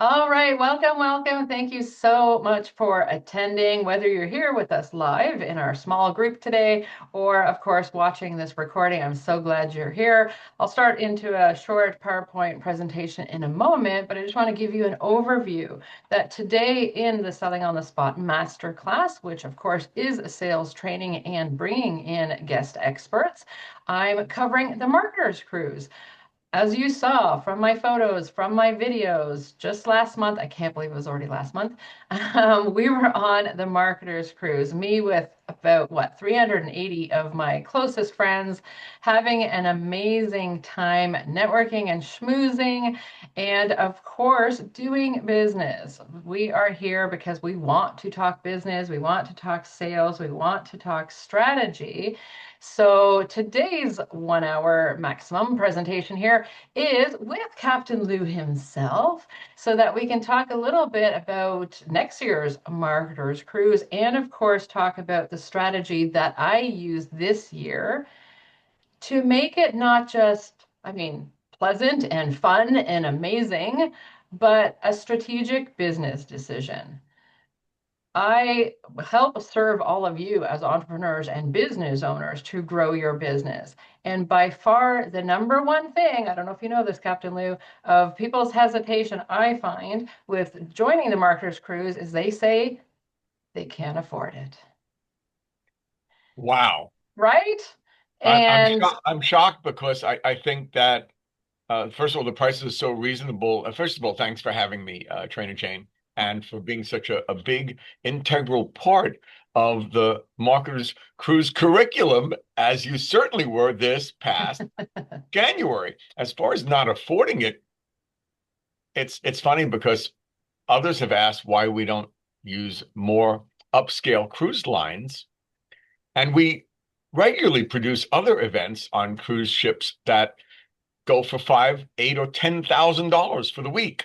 All right, welcome, welcome. Thank you so much for attending, whether you're here with us live in our small group today, or of course, watching this recording. I'm so glad you're here. I'll start into a short PowerPoint presentation in a moment, but I just want to give you an overview that today in the Selling on the Spot Masterclass, which of course is a sales training and bringing in guest experts, I'm covering the Marketers Cruise. As you saw from my photos, from my videos, just last month, I can't believe it was already last month, we were on the Marketers Cruise, me with about, 380 of my closest friends, having an amazing time networking and schmoozing, and of course, doing business. We are here because we want to talk business, we want to talk sales, we want to talk strategy. So today's 1 hour maximum presentation here is with Captain Lou himself so that we can talk a little bit about next year's Marketers Cruise and of course talk about the strategy that I use this year to make it not just, pleasant and fun and amazing, but a strategic business decision. I help serve all of you as entrepreneurs and business owners to grow your business. And by far, the number one thing, I don't know if you know this, Captain Lou, of people's hesitation I find with joining the Marketers Cruise is they say they can't afford it. Wow. Right? I'm And shocked. I'm shocked because I think that first of all, the prices are so reasonable. First of all, thanks for having me, Trainer Jane, and for being such a big integral part of the Marketers Cruise curriculum, as you certainly were this past January. As far as not affording it, it's funny because others have asked why we don't use more upscale cruise lines. And we regularly produce other events on cruise ships that go for five, eight, or $10,000 for the week.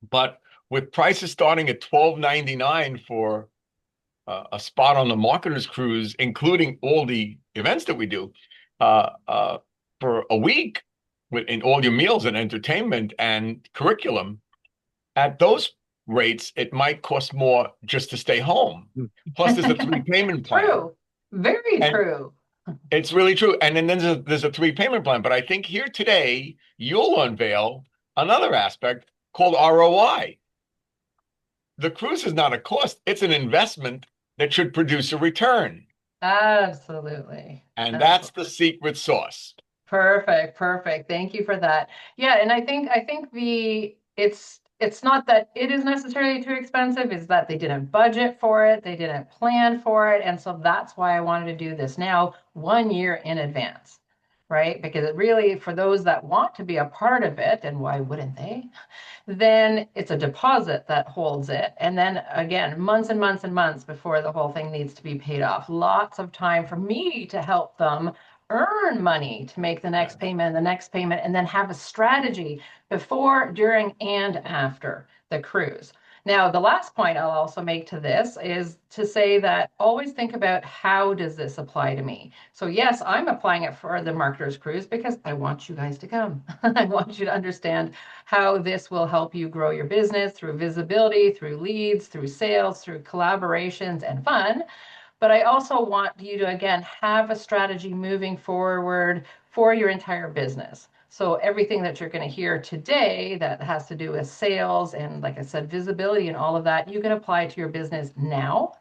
But with prices starting at $12.99 for a spot on the Marketers Cruise, including all the events that we do uh, uh, for a week, in all your meals and entertainment and curriculum, at those rates, it might cost more just to stay home. Plus, there's a three payment plan. true, very And true. it's really true. And then there's a three payment plan. But I think here today, you'll unveil another aspect called ROI. The cruise is not a cost, it's an investment that should produce a return. Absolutely. And that's Absolutely. the secret sauce. Perfect, perfect. Thank you for that. Yeah, and I think it's not that it is necessarily too expensive, it's that they didn't budget for it, they didn't plan for it, and so that's why I wanted to do this now 1 year in advance, right? Because it really, for those that want to be a part of it, and why wouldn't they? Then it's a deposit that holds it. And then again, months and months and months before the whole thing needs to be paid off. Lots of time for me to help them earn money to make the next Yes. payment, the next payment, and then have a strategy before, during, and after the cruise. Now, the last point I'll also make to this is to say that always think about how does this apply to me? So yes, I'm applying it for the Marketers Cruise because I want you guys to come. I want you to understand how this will help you grow your business through visibility, through leads, through sales, through collaborations and fun. But I also want you to, again, have a strategy moving forward for your entire business. So everything that you're going to hear today that has to do with sales and, like I said, visibility and all of that, you can apply to your business now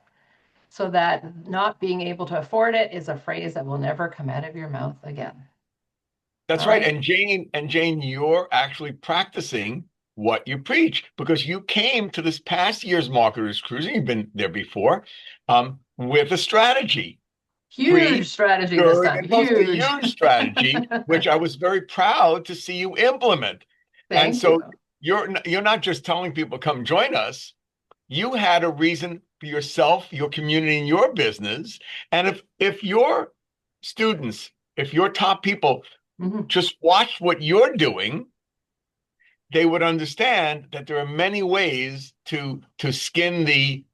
so that not being able to afford it is a phrase that will never come out of your mouth again. That's All right. right. And Jane, you're actually practicing what you preach because you came to this past year's Marketers Cruise, and you've been there before, with a strategy. Pre, Huge strategy this during, time. and post a Huge. huge strategy, which I was very proud to see you implement. And Thank so you. you're not just telling people come join us. You had a reason for yourself, your community, and your business. And if your students, if your top people Mhm. just watch what you're doing, they would understand that there are many ways to skin the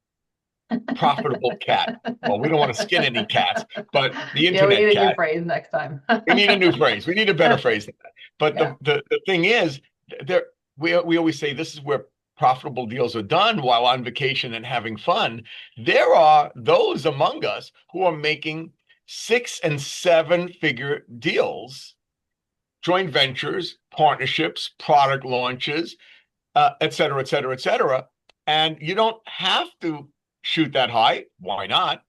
profitable cat. Well, we don't want to skin any cats, but the Yeah, we internet need a new cat. phrase next time. We need a new phrase. We need a better phrase than that. But Yeah. the thing is, there we always say this is where profitable deals are done while on vacation and having fun. There are those among us who are making 6 and 7 figure deals, joint ventures, partnerships, product launches, et cetera, et cetera, et cetera. And you don't have to shoot that high. Why not?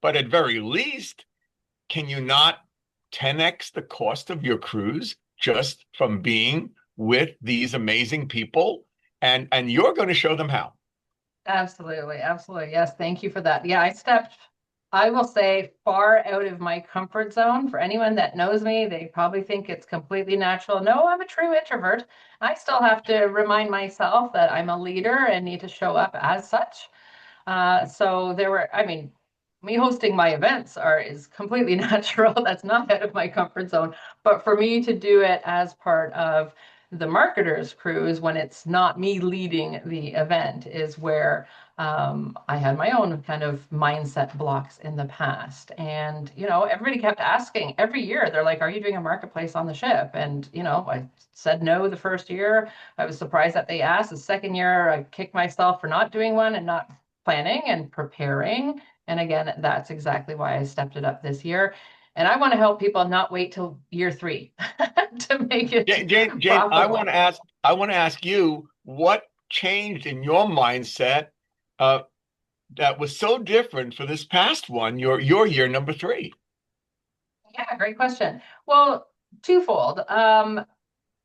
But at very least, can you not 10x the cost of your cruise just from being with these amazing people? And you're going to show them how. Absolutely, absolutely. Yes, thank you for that. Yeah, I will say, far out of my comfort zone. For anyone that knows me, they probably think it's completely natural. No, I'm a true introvert. I still have to remind myself that I'm a leader and need to show up as such. So there were, I mean, me hosting my events is completely natural. That's not out of my comfort zone. But for me to do it as part of the marketer's cruise when it's not me leading the event is where I had my own kind of mindset blocks in the past. And, everybody kept asking every year, they're like, are you doing a marketplace on the ship? And, I said no the first year. I was surprised that they asked. The second year, I kicked myself for not doing one and not planning and preparing. And again, that's exactly why I stepped it up this year. And I want to help people not wait till year 3 to make it Jane, profitable. I want to ask you what changed in your mindset uh, that was so different for this past one, your year number 3. Yeah, great question. Well, twofold.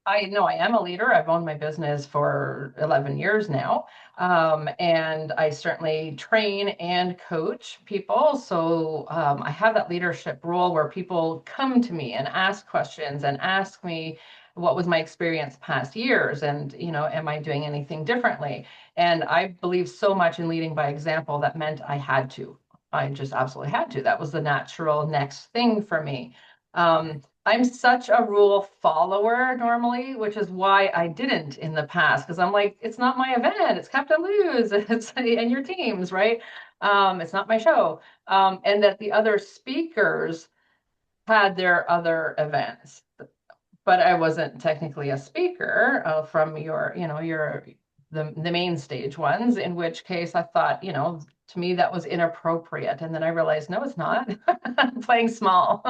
I know I am a leader. I've owned my business for 11 years now. And I certainly train and coach people. So I have that leadership role where people come to me and ask questions and ask me what was my experience past years and, am I doing anything differently? And I believe so much in leading by example that meant I had to. I just absolutely had to. That was the natural next thing for me. I'm such a rule follower normally, which is why I didn't in the past, because I'm like, it's not my event, it's Captain Lou's, it's and your team's, right? It's not my show. And that the other speakers had their other events, but I wasn't technically a speaker from the main stage ones, in which case I thought, to me that was inappropriate. And then I realized, no, it's not. I'm playing small.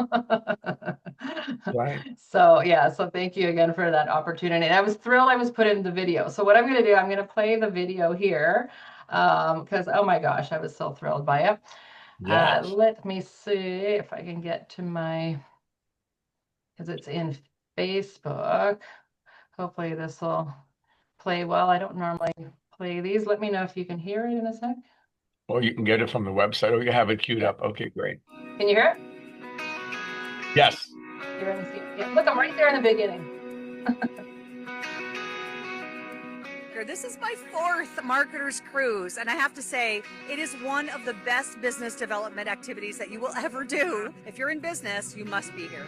Right. So yeah, so thank you again for that opportunity. And I was thrilled I was put in the video. So what I'm going to do, I'm going to play the video here because, oh my gosh, I was so thrilled by it. Yes. Let me see if I can get to because it's in Facebook. Hopefully this will play well. I don't normally play these. Let me know if you can hear it in a sec. Or you can get it from the website, or you have it queued Yeah. up. Okay, great. Can you hear it? Yes. You're in the yeah, look, I'm right there in the beginning. This is my 4th Marketer's Cruise, and I have to say, it is one of the best business development activities that you will ever do. If you're in business, you must be here.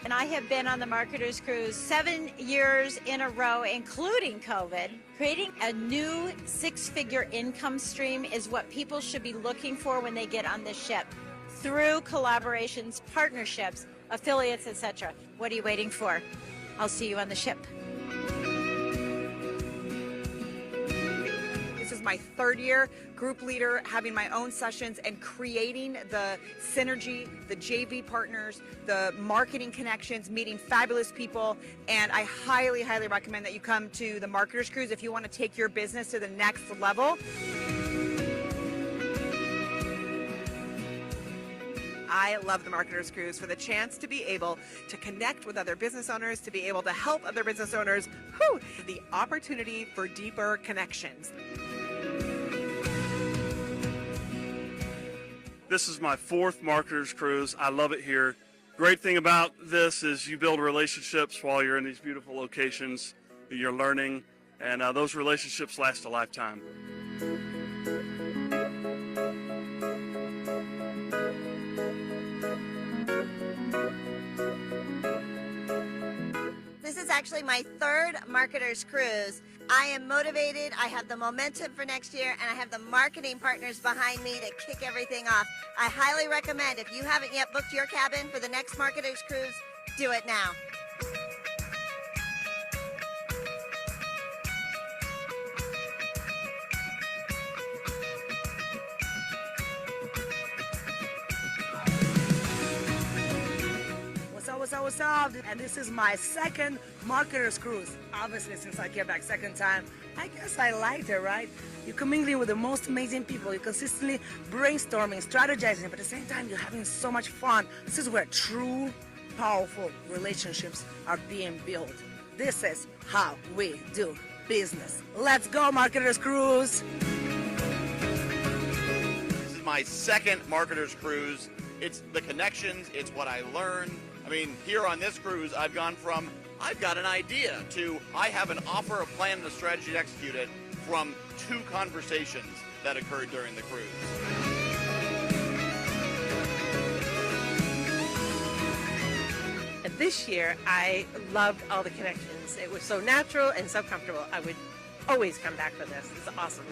And I have been on the Marketer's Cruise 7 years in a row, including COVID. Creating a new 6-figure income stream is what people should be looking for when they get on this ship. Through collaborations, partnerships, affiliates, etc. What are you waiting for? I'll see you on the ship. This is my 3rd year group leader, having my own sessions and creating the synergy, the JV partners, the marketing connections, meeting fabulous people. And I highly, highly recommend that you come to the Marketer's Cruise if you want to take your business to the next level. I love the Marketer's Cruise for the chance to be able to connect with other business owners, to be able to help other business owners, the opportunity for deeper connections. This is my 4th Marketer's Cruise. I love it here. Great thing about this is you build relationships while you're in these beautiful locations. You're learning, and those relationships last a lifetime. This is actually my 3rd Marketer's Cruise. I am motivated, I have the momentum for next year, and I have the marketing partners behind me to kick everything off. I highly recommend, if you haven't yet booked your cabin for the next Marketer's Cruise, do it now. What's up? And this is my second marketer's cruise. Obviously, since I came back second time, I guess I liked it, right? You're commingling with the most amazing people. You're consistently brainstorming, strategizing, but at the same time, you're having so much fun. This is where true, powerful relationships are being built. This is how we do business. Let's go, marketer's cruise. This is my second marketer's cruise. It's the connections, it's what I learn. I mean, here on this cruise, I've gone from, I've got an idea, to I have an offer, a plan, and a strategy to execute it, from 2 conversations that occurred during the cruise. And this year, I loved all the connections. It was so natural and so comfortable. I would always come back for this. It's awesome.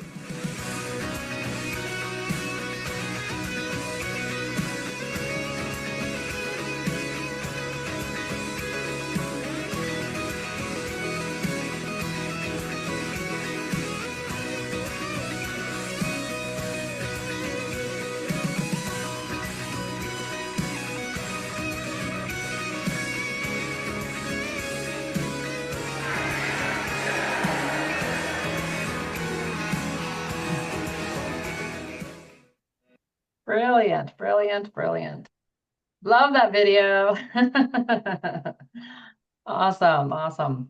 Brilliant, brilliant, brilliant. Love that video. Awesome, awesome.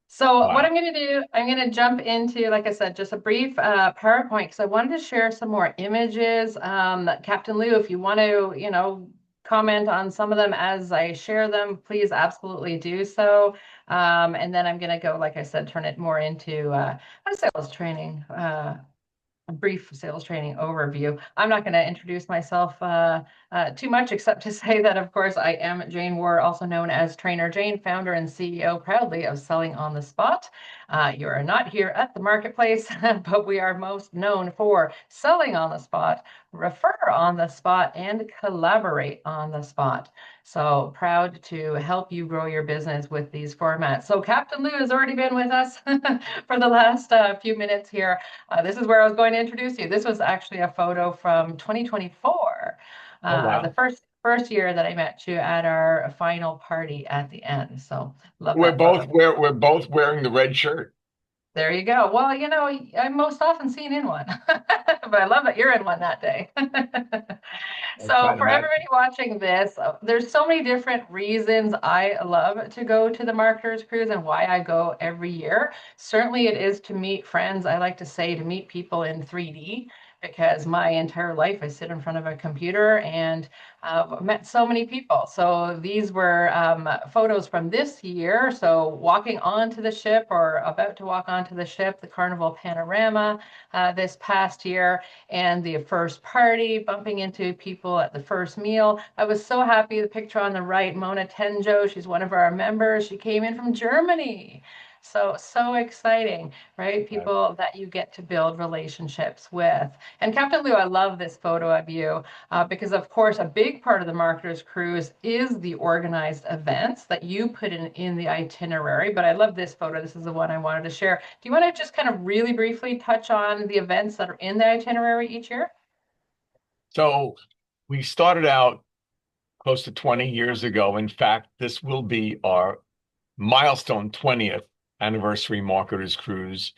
So Wow. what I'm going to do, I'm going to jump into, like I said, just a brief PowerPoint because I wanted to share some more images. Captain Lou, if you want to, comment on some of them as I share them, please absolutely do so. And then I'm going to go, like I said, turn it more into a sales training, a brief sales training overview. I'm not going to introduce myself too much, except to say that, of course, I am Jane Warr, also known as Trainer Jane, founder and CEO proudly of Selling on the Spot. You are not here at the marketplace, but we are most known for selling on the spot, refer on the spot, and collaborate on the spot. So proud to help you grow your business with these formats. So Captain Lou has already been with us for the last few minutes here. This is where I was going to introduce you. This was actually a photo from 2024, Oh, wow. the first year that I met you at our final party at the end. So love We're that both photo. we're both wearing the red shirt. There you go. Well, I'm most often seen in one, but I love that you're in one that day. I So can't for imagine. everybody watching this, there's so many different reasons I love to go to the Marketers Cruise and why I go every year. Certainly it is to meet friends. I like to say to meet people in 3D because my entire life I sit in front of a computer and met so many people. So these were photos from this year. So walking onto the ship or about to walk onto the ship, the Carnival Panorama this past year, and the first party, bumping into people at the first meal. I was so happy. The picture on the right, Mona Tenjo, she's one of our members. She came in from Germany. So exciting, right? People that you get to build relationships with. And Captain Lou, I love this photo of you because, of course, a big part of the Marketers Cruise is the organized events that you put in the itinerary. But I love this photo. This is the one I wanted to share. Do you want to just kind of really briefly touch on the events that are in the itinerary each year? So we started out close to 20 years ago. In fact, this will be our milestone 20th anniversary Marketers Cruise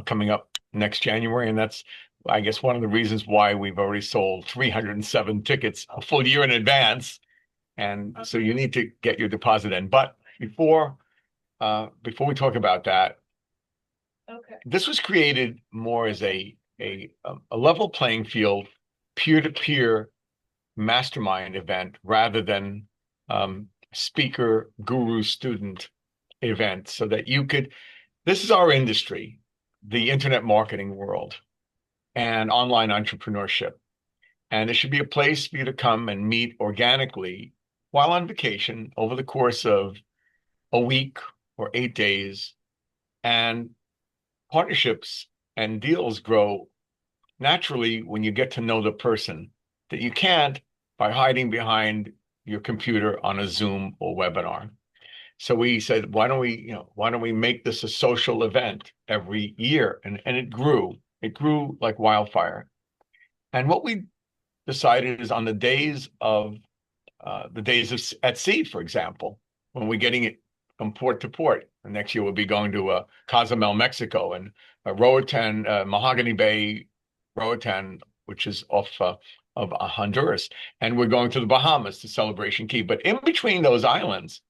coming up next January. And that's, I guess, one of the reasons why we've already sold 307 tickets a full year in advance. And so you need to get your deposit in. But before we talk about that, Okay. this was created more as a level playing field, peer-to-peer mastermind event rather than speaker, guru, student event, so that you could, this is our industry, the internet marketing world and online entrepreneurship. And it should be a place for you to come and meet organically while on vacation over the course of a week or 8 days. And partnerships and deals grow naturally when you get to know the person, that you can't by hiding behind your computer on a Zoom or webinar. So we said, why don't we make this a social event every year? And it grew. It grew like wildfire. And what we decided is on the days at sea, for example, when we're getting it from port to port. And next year we'll be going to Cozumel, Mexico, and Roatan, Mahogany Bay, Roatan, which is off of Honduras, and we're going to the Bahamas to Celebration Key. But in between those islands,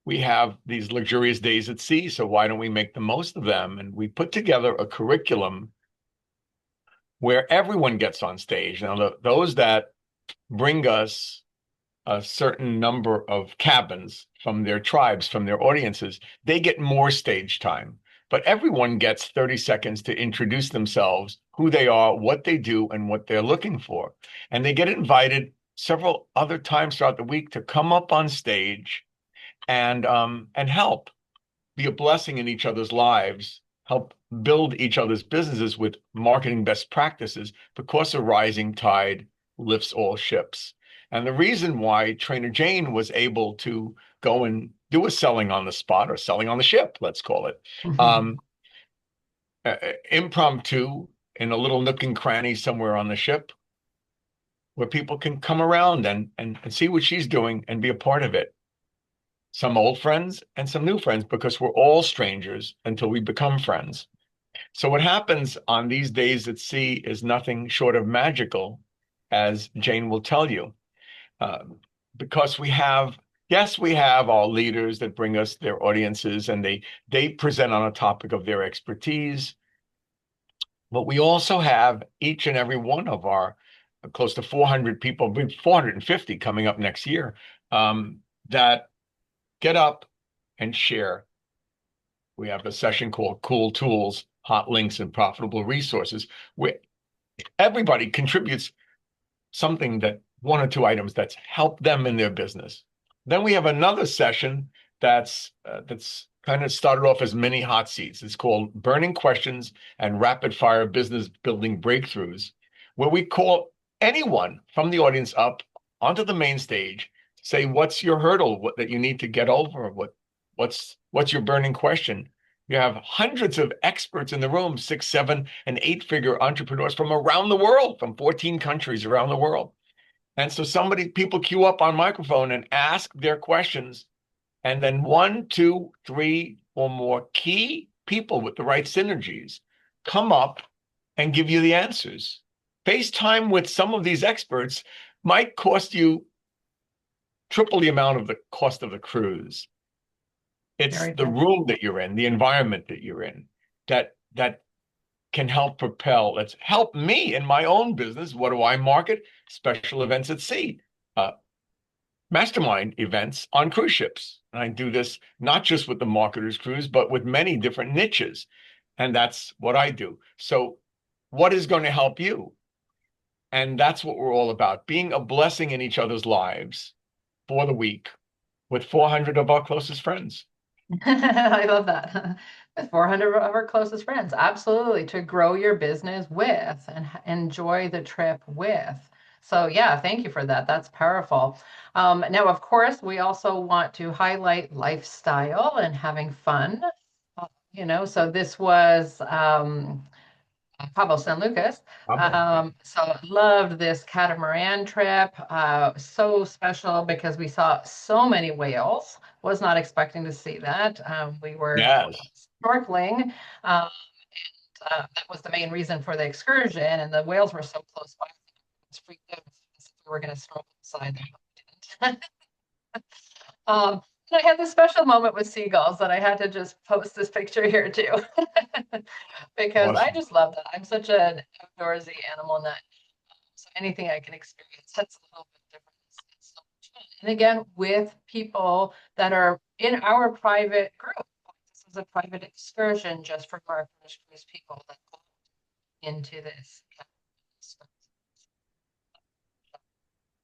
we have these luxurious days at sea. So why don't we make the most of them? And we put together a curriculum where everyone gets on stage. Now, those that bring us a certain number of cabins from their tribes, from their audiences, they get more stage time. But everyone gets 30 seconds to introduce themselves, who they are, what they do, and what they're looking for. And they get invited several other times throughout the week to come up on stage and help be a blessing in each other's lives, help build each other's businesses with marketing best practices, because a rising tide lifts all ships. And the reason why Trainer Jane was able to go and do a selling on the spot, or selling on the ship, let's call it, impromptu in a little nook and cranny somewhere on the ship, where people can come around and see what she's doing and be a part of it. Some old friends and some new friends, because we're all strangers until we become friends. So what happens on these days at sea is nothing short of magical, as Jane will tell you. Because we have our leaders that bring us their audiences, and they present on a topic of their expertise. But we also have each and every one of our close to 400 people, 450 coming up next year, that get up and share. We have a session called Cool Tools, Hot Links, and Profitable Resources, where everybody contributes something, that one or two items that's helped them in their business. Then we have another session that's kind of started off as mini hot seats. It's called Burning Questions and Rapid Fire Business Building Breakthroughs, where we call anyone from the audience up onto the main stage, say, what's your hurdle that you need to get over? What's your burning question? You have hundreds of experts in the room, 6, 7, and 8-figure entrepreneurs from around the world, from 14 countries around the world. And so people queue up on microphone and ask their questions. And then 1, 2, 3 or more key people with the right synergies come up and give you the answers. FaceTime with some of these experts might cost you triple the amount of the cost of the cruise. It's the room that you're in, the environment that you're in, that can help propel. It's helped me in my own business. What do I market? Special events at sea, mastermind events on cruise ships. And I do this not just with the Marketers Cruise, but with many different niches. And that's what I do. So what is going to help you? And that's what we're all about, being a blessing in each other's lives for the week with 400 of our closest friends. I love that. With 400 of our closest friends, absolutely, to grow your business with and enjoy the trip with. So yeah, thank you for that. That's powerful. Now, of course, we also want to highlight lifestyle and having fun. So this was Cabo San Lucas. So loved this catamaran trip. So special because we saw so many whales. Was not expecting to see that. We were snorkeling. That was the main reason for the excursion, and the whales were so close by. I was freaked out if we were going to snorkel inside them, but we didn't. And I had this special moment with seagulls that I had to just post this picture here too, because I just love that. I'm such an outdoorsy animal nut. So anything I can experience that's a little bit different. It's so much fun. And again, with people that are in our private group. This is a private excursion just for Marketers Cruise people that go into this.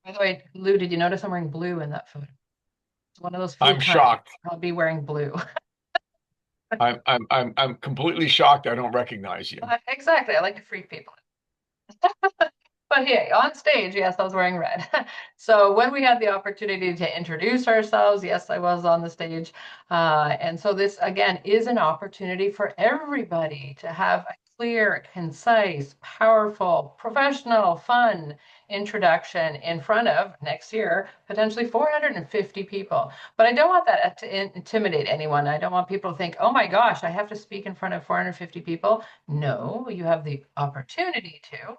By the way, Lou, did you notice I'm wearing blue in that photo? It's one of those. I'm shocked. I'll be wearing blue. I'm completely shocked. I don't recognize you. Exactly. I like to freak people. But yeah, on stage, yes, I was wearing red. So when we had the opportunity to introduce ourselves, yes, I was on the stage. And so this, again, is an opportunity for everybody to have a clear, concise, powerful, professional, fun introduction in front of next year, potentially 450 people. But I don't want that to intimidate anyone. I don't want people to think, oh my gosh, I have to speak in front of 450 people. No, you have the opportunity to.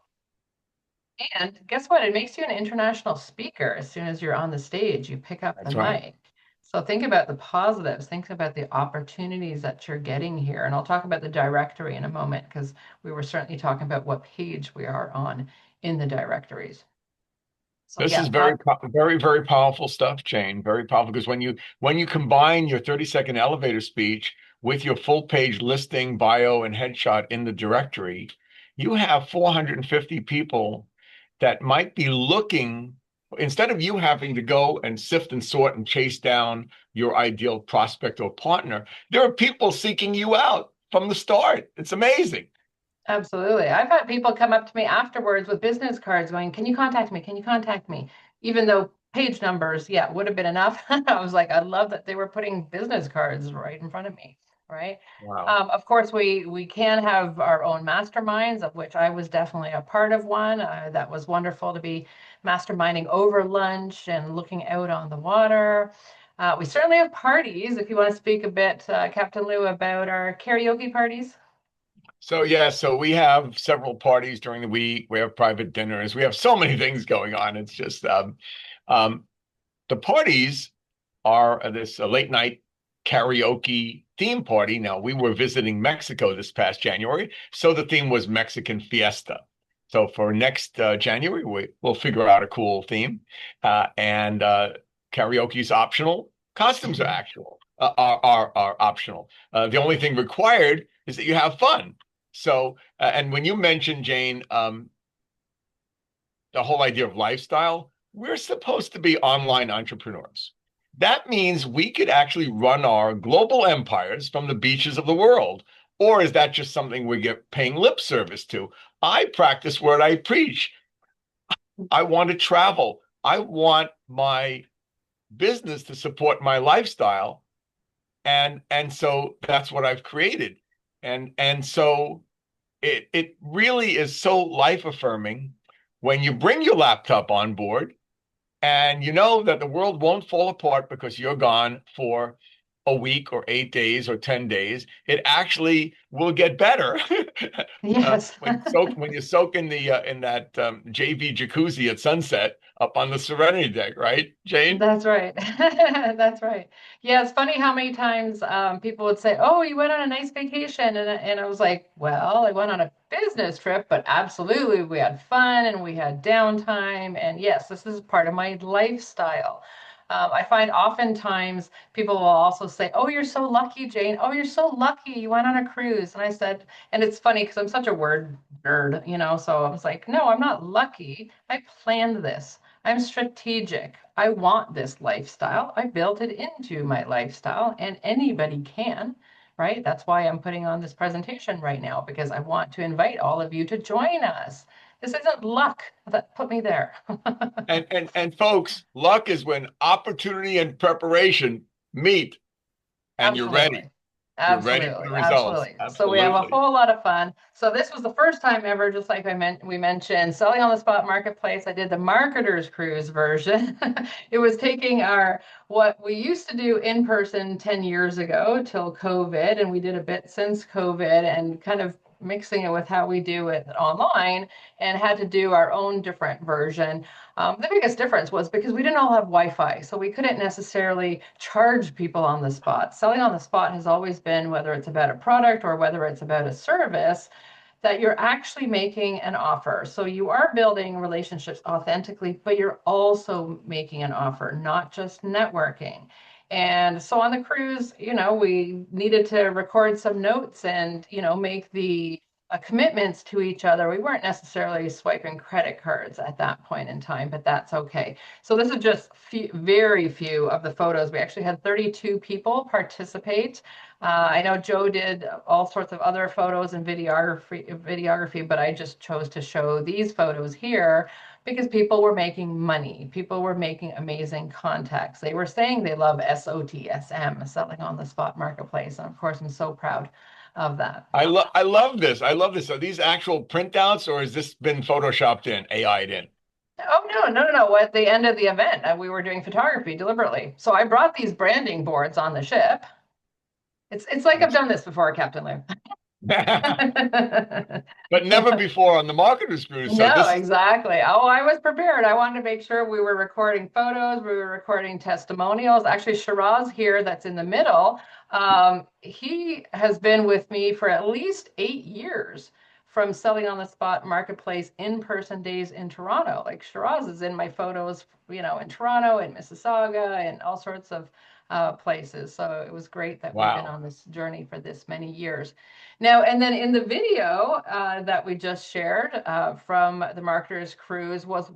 And guess what? It makes you an international speaker as soon as you're on the stage, you pick up the That's right. mic. So think about the positives, think about the opportunities that you're getting here. And I'll talk about the directory in a moment because we were certainly talking about what page we are on in the directories. So This is yeah, very, very powerful stuff, Jane. Very powerful because when you combine your 30-second elevator speech with your full page listing, bio, and headshot in the directory, you have 450 people that might be looking, instead of you having to go and sift and sort and chase down your ideal prospect or partner, there are people seeking you out from the start. It's amazing. absolutely. I've had people come up to me afterwards with business cards going, can you contact me? Can you contact me? Even though page numbers, yeah, would have been enough. I was like, I love that they were putting business cards right in front of me, right? Wow. Of course, we can have our own masterminds, of which I was definitely a part of one. That was wonderful to be masterminding over lunch and looking out on the water. We certainly have parties. If you want to speak a bit, Captain Lou, about our karaoke parties. So yeah, so we have several parties during the week. We have private dinners. We have so many things going on. It's just um, the parties are this late night karaoke theme party. Now we were visiting Mexico this past January, so the theme was Mexican Fiesta. So for next January, we'll figure out a cool theme, and karaoke is optional. Costumes are actual are optional. The only thing required is that you have fun. So, and when you mentioned, Jane, the whole idea of lifestyle, we're supposed to be online entrepreneurs. That means we could actually run our global empires from the beaches of the world. Or is that just something we get paying lip service to? I practice what I preach. I want to travel. I want my business to support my lifestyle. And so that's what I've created. And so it really is so life affirming when you bring your laptop on board and you know that the world won't fall apart because you're gone for a week or 8 days or 10 days. It actually will get better Yes. when you soak in that JV jacuzzi at sunset up on the Serenity deck, right, Jane? That's right. That's right. Yeah, it's funny how many times people would say, "Oh, you went on a nice vacation," and I was like, "Well, I went on a business trip, but absolutely, we had fun and we had downtime, and yes, this is part of my lifestyle." I find oftentimes people will also say, "Oh, you're so lucky, Jane. Oh, you're so lucky you went on a cruise." And I said, and it's funny because I'm such a word nerd, so I was like, "No, I'm not lucky. I planned this." I'm strategic. I want this lifestyle. I built it into my lifestyle, and anybody can, right? That's why I'm putting on this presentation right now because I want to invite all of you to join us. This isn't luck that put me there. And folks, luck is when opportunity and preparation meet and you're ready. Absolutely. You're ready for Absolutely. the results. Absolutely. So we have a Absolutely. whole lot of fun. So this was the first time ever, just like we mentioned, selling on the spot marketplace. I did the marketer's cruise version. It was taking what we used to do in person 10 years ago till COVID, and we did a bit since COVID and kind of mixing it with how we do it online and had to do our own different version. The biggest difference was because we didn't all have Wi-Fi, so we couldn't necessarily charge people on the spot. Selling on the spot has always been, whether it's about a product or whether it's about a service, that you're actually making an offer. So you are building relationships authentically, but you're also making an offer, not just networking. And so on the cruise, we needed to record some notes and, make the commitments to each other. We weren't necessarily swiping credit cards at that point in time, but that's okay. So this is just very few of the photos. We actually had 32 people participate. I know Joe did all sorts of other photos and videography, but I just chose to show these photos here because people were making money. People were making amazing contacts. They were saying they love SOTSM, selling on the spot marketplace. And of course, I'm so proud of that. I love this. I love this. Are these actual printouts or has this been photoshopped in, AI'd in? Oh, no. At the end of the event, we were doing photography deliberately. So I brought these branding boards on the ship. It's like I've done this before, Captain Lou. But never before on the marketer's cruise. So No, this is exactly. Oh, I was prepared. I wanted to make sure we were recording photos, we were recording testimonials. Actually, Shiraz here, that's in the middle, he has been with me for at least 8 years from selling on the spot marketplace in-person days in Toronto. Like Shiraz is in my photos, in Toronto and Mississauga and all sorts of places. So it was great that we've been wow. on this journey for this many years. Now, and then in the video that we just shared from the Marketers Cruise was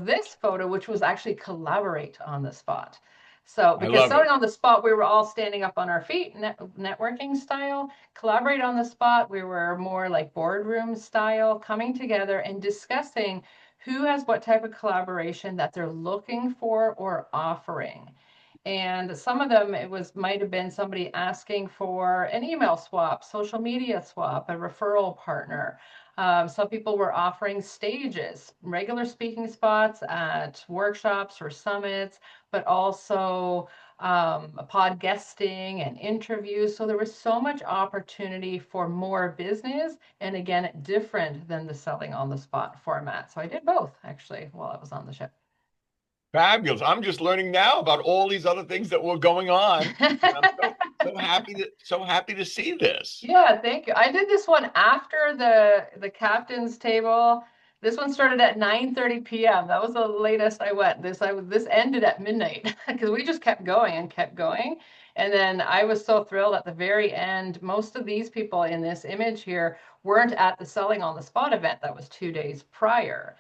this photo, which was actually collaborate on the spot. So I because love selling it. on the spot, we were all standing up on our feet, networking style. Collaborate on the spot, we were more like boardroom style, coming together and discussing who has what type of collaboration that they're looking for or offering. And some of them, might have been somebody asking for an email swap, social media swap, a referral partner. Some people were offering stages, regular speaking spots at workshops or summits, but also pod guesting and interviews. So there was so much opportunity for more business. And again, different than the selling on the spot format. So I did both actually while I was on the ship. Fabulous. I'm just learning now about all these other things that were going on. And I'm so happy to see this. Yeah, thank you. I did this one after the captain's table. This one started at 9:30 p.m. That was the latest I went. This ended at midnight because we just kept going and kept going. And then I was so thrilled at the very end. Most of these people in this image here weren't at the selling on the spot event that was 2 days prior.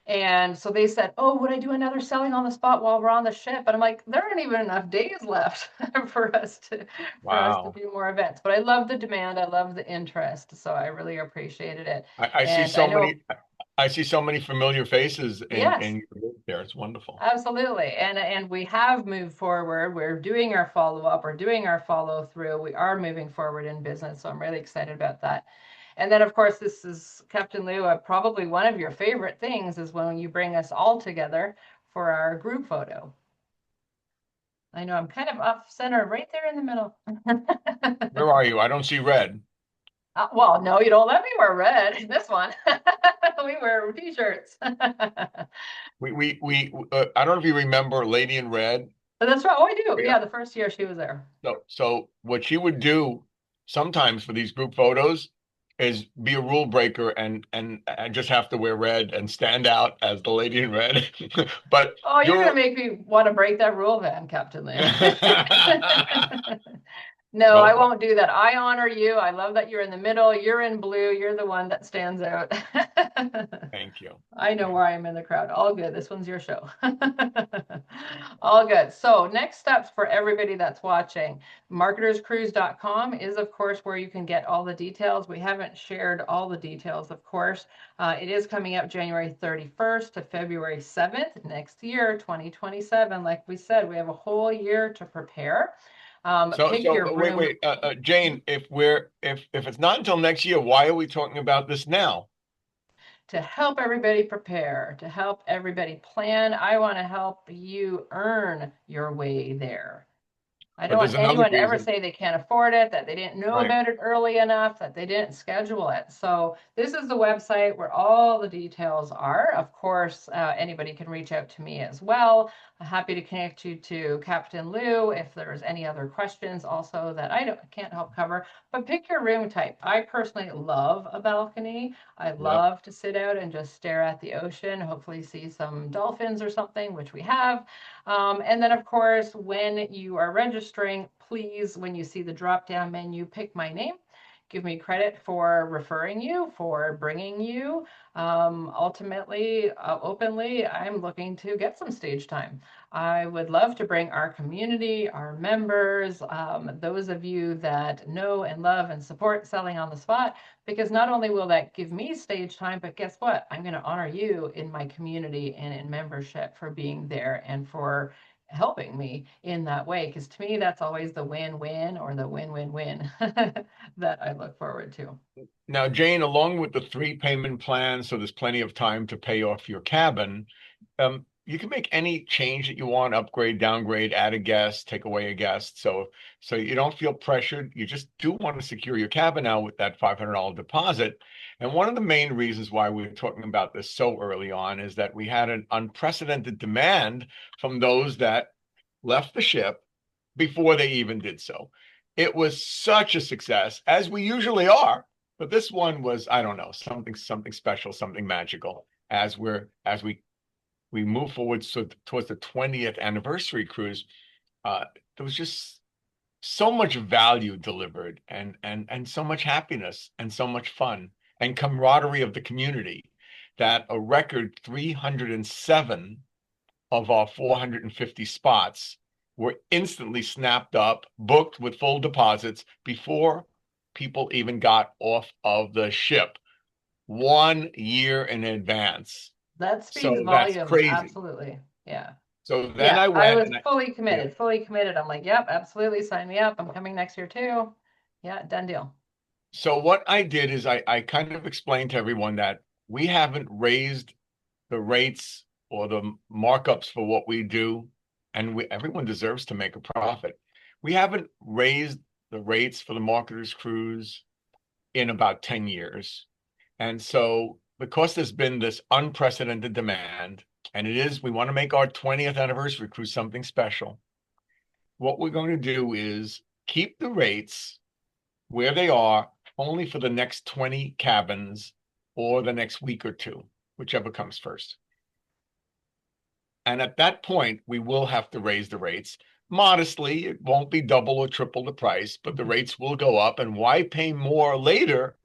And so they said, "Oh, would I do another selling on the spot while we're on the ship?" And I'm like, "There aren't even enough days left for us to Wow. do more events." But I love the demand, I love the interest, so I really appreciated it. I see And I so know, many familiar faces yes, in your group there. It's wonderful. absolutely. And we have moved forward. We're doing our follow-up, we're doing our follow-through. We are moving forward in business, so I'm really excited about that. And then, of course, this is Captain Lou. Probably one of your favorite things is when you bring us all together for our group photo. I know I'm kind of off center right there in the middle. Where are you? I don't see red. Well, no, you don't let me wear red in this one. We wear t-shirts. I don't know if you remember Lady in Red. But that's right. Oh, I do. Yeah. Yeah, the first year she was there. So what she would do sometimes for these group photos is be a rule breaker and just have to wear red and stand out as the lady in red. But Oh, you're gonna you're make me want to break that rule then, Captain Lou. No, I well, won't do that. I honor you. I love that you're in the middle. You're in blue. You're the one that stands out. thank you. I know where I am in the crowd. All good. This one's your show. All good. So next steps for everybody that's watching. Marketerscruise.com is, of course, where you can get all the details. We haven't shared all the details, of course. It is coming up January 31st to February 7th next year, 2027. Like we said, we have a whole year to prepare. Pick your room. Wait, Jane, if it's not until next year, why are we talking about this now? To help everybody prepare, to help everybody plan. I want to help you earn your way there. I don't But there's want another anyone to ever reason, say they can't afford it, that they didn't know right? about it early enough, that they didn't schedule it. So this is the website where all the details are. Of course, anybody can reach out to me as well. I'm happy to connect you to Captain Lou if there's any other questions also that I can't help cover. But pick your room type. I personally love a balcony. I Yep. love to sit out and just stare at the ocean, hopefully see some dolphins or something, which we have. And then, of course, when you are registering, please, when you see the drop-down menu, pick my name. give me credit for referring you, for bringing you. Ultimately, openly, I'm looking to get some stage time. I would love to bring our community, our members, those of you that know and love and support Selling on the Spot, because not only will that give me stage time, but guess what? I'm going to honor you in my community and in membership for being there and for helping me in that way. Because to me, that's always the win-win or the win-win-win that I look forward to. Now, Jane, along with the 3 payment plan, so there's plenty of time to pay off your cabin, you can make any change that you want, upgrade, downgrade, add a guest, take away a guest. So you don't feel pressured. You just do want to secure your cabin now with that $500 deposit. And one of the main reasons why we're talking about this so early on is that we had an unprecedented demand from those that left the ship before they even did so. It was such a success, as we usually are, but this one was, I don't know, something special, something magical as we move forward towards the 20th anniversary cruise. There was just so much value delivered and so much happiness and so much fun and camaraderie of the community that a record 307 of our 450 spots were instantly snapped up, booked with full deposits before people even got off of the ship 1 year in advance. That speaks So that's volumes. crazy. Absolutely. Yeah. So then Yeah, I I went was and fully committed. I'm like, yep, absolutely. Sign me up. I'm coming next year too. Yeah, done deal. so what I did is I kind of explained to everyone that we haven't raised the rates or the markups for what we do, and everyone deserves to make a profit. We haven't raised the rates for the Marketers Cruise in about 10 years. And so because there's been this unprecedented demand, and we want to make our 20th anniversary cruise something special. What we're going to do is keep the rates where they are only for the next 20 cabins or the next week or two, whichever comes first. And at that point, we will have to raise the rates modestly. It won't be double or triple the price, but the rates will go up. And why pay more later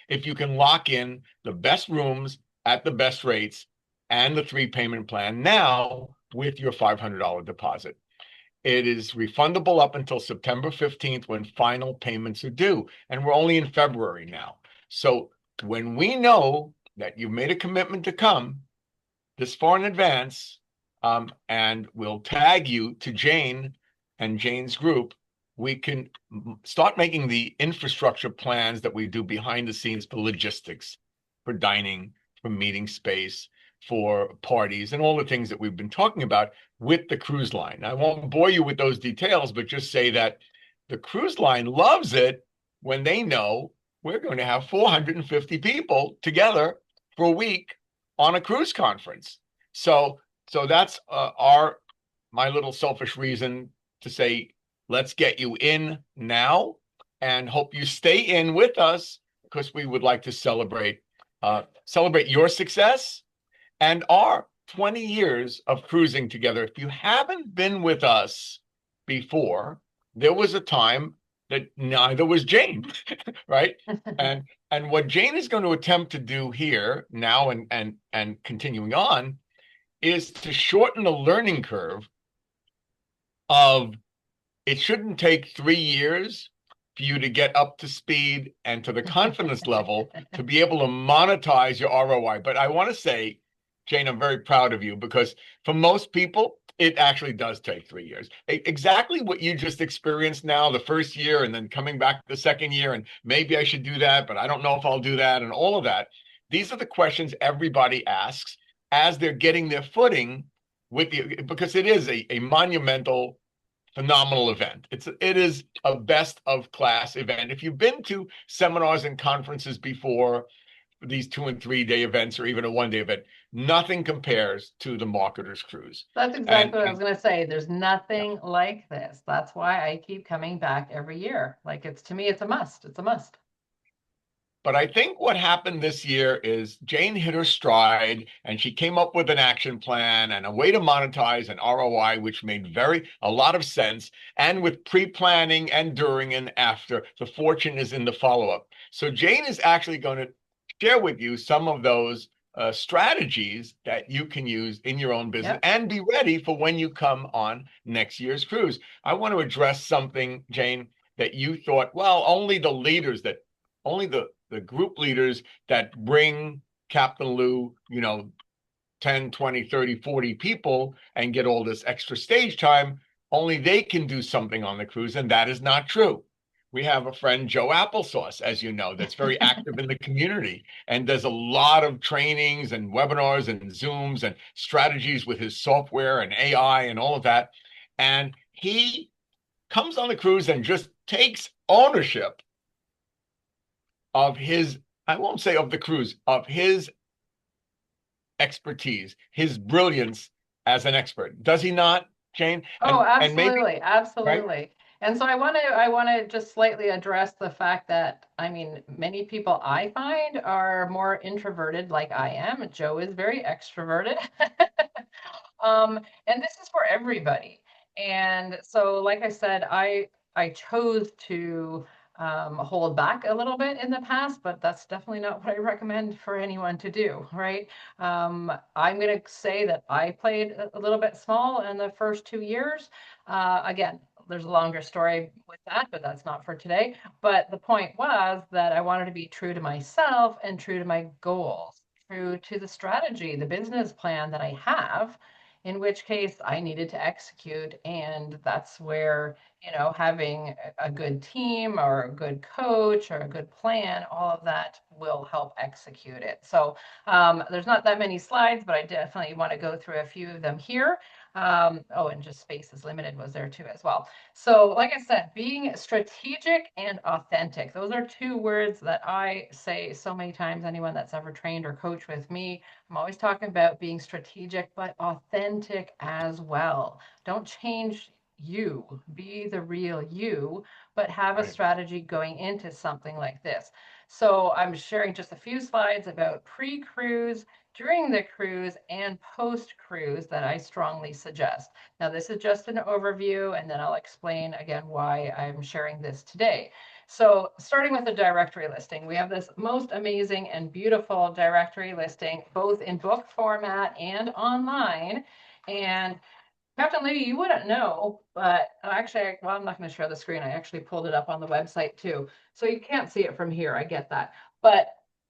if you can lock in the best rooms at the best rates and the 3 payment plan now with your $500 deposit? It is refundable up until September 15th when final payments are due. And we're only in February now. So when we know that you've made a commitment to come this far in advance, and we'll tag you to Jane and Jane's group, we can start making the infrastructure plans that we do behind the scenes for logistics, for dining, for meeting space, for parties, and all the things that we've been talking about with the cruise line. I won't bore you with those details, but just say that the cruise line loves it when they know we're going to have 450 people together for a week on a cruise conference. So that's my little selfish reason to say, let's get you in now and hope you stay in with us, because we would like to celebrate your success and our 20 years of cruising together. If you haven't been with us before, there was a time that neither was Jane, right? And what Jane is going to attempt to do here now and continuing on is to shorten the learning curve of, it shouldn't take 3 years for you to get up to speed and to the confidence level to be able to monetize your ROI. But I want to say, Jane, I'm very proud of you, because for most people, it actually does take 3 years. Exactly what you just experienced now, the first year, and then coming back the second year, and maybe I should do that, but I don't know if I'll do that, and all of that. These are the questions everybody asks as they're getting their footing because it is a monumental, phenomenal event. It is a best of class event. If you've been to seminars and conferences before, these 2 and 3 day events, or even a 1 day event, nothing compares to the Marketers Cruise. That's exactly what I was going to say. There's nothing like this. That's why I keep coming back every year. Like, to me, it's a must. It's a must. But I think what happened this year is Jane hit her stride and she came up with an action plan and a way to monetize an ROI, which made a lot of sense. And with pre-planning and during and after, the fortune is in the follow-up. So Jane is actually going to share with you some of those strategies that you can use in your own business and be ready for when you come on next year's cruise. I want to address something, Jane, that you thought, well, only the group leaders that bring Captain Lou, 10, 20, 30, 40 people and get all this extra stage time, only they can do something on the cruise. And that is not true. We have a friend, Joe Applesauce, as you know, that's very active in the community and does a lot of trainings and webinars and Zooms and strategies with his software and AI and all of that. And he comes on the cruise and just takes ownership of his, I won't say of the cruise, of his expertise, his brilliance as an expert. Does he not, Jane? Oh, And maybe, absolutely, absolutely. right? And so I want to just slightly address the fact that I mean many people I find are more introverted like I am. Joe is very extroverted. And this is for everybody. And so, like I said, I chose to hold back a little bit in the past, but that's definitely not what I recommend for anyone to do, right? I'm going to say that I played a little bit small in the first 2 years. Again, there's a longer story with that, but that's not for today. But the point was that I wanted to be true to myself and true to my goals, true to the strategy, the business plan that I have, in which case I needed to execute. And that's where, having a good team or a good coach or a good plan, all of that will help execute it. So there's not that many slides, but I definitely want to go through a few of them here. Oh, and just space is limited was there too as well. So like I said, being strategic and authentic, those are two words that I say so many times. Anyone that's ever trained or coached with me, I'm always talking about being strategic, but authentic as well. Don't change you, be the real you, but have a Right. strategy going into something like this. So I'm sharing just a few slides about pre-cruise, during the cruise, and post-cruise that I strongly suggest. Now, this is just an overview, and then I'll explain again why I'm sharing this today. So starting with the directory listing, we have this most amazing and beautiful directory listing, both in book format and online. And Captain Lady, you wouldn't know, but actually, well, I'm not going to share the screen. I actually pulled it up on the website too. So you can't see it from here. I get that. But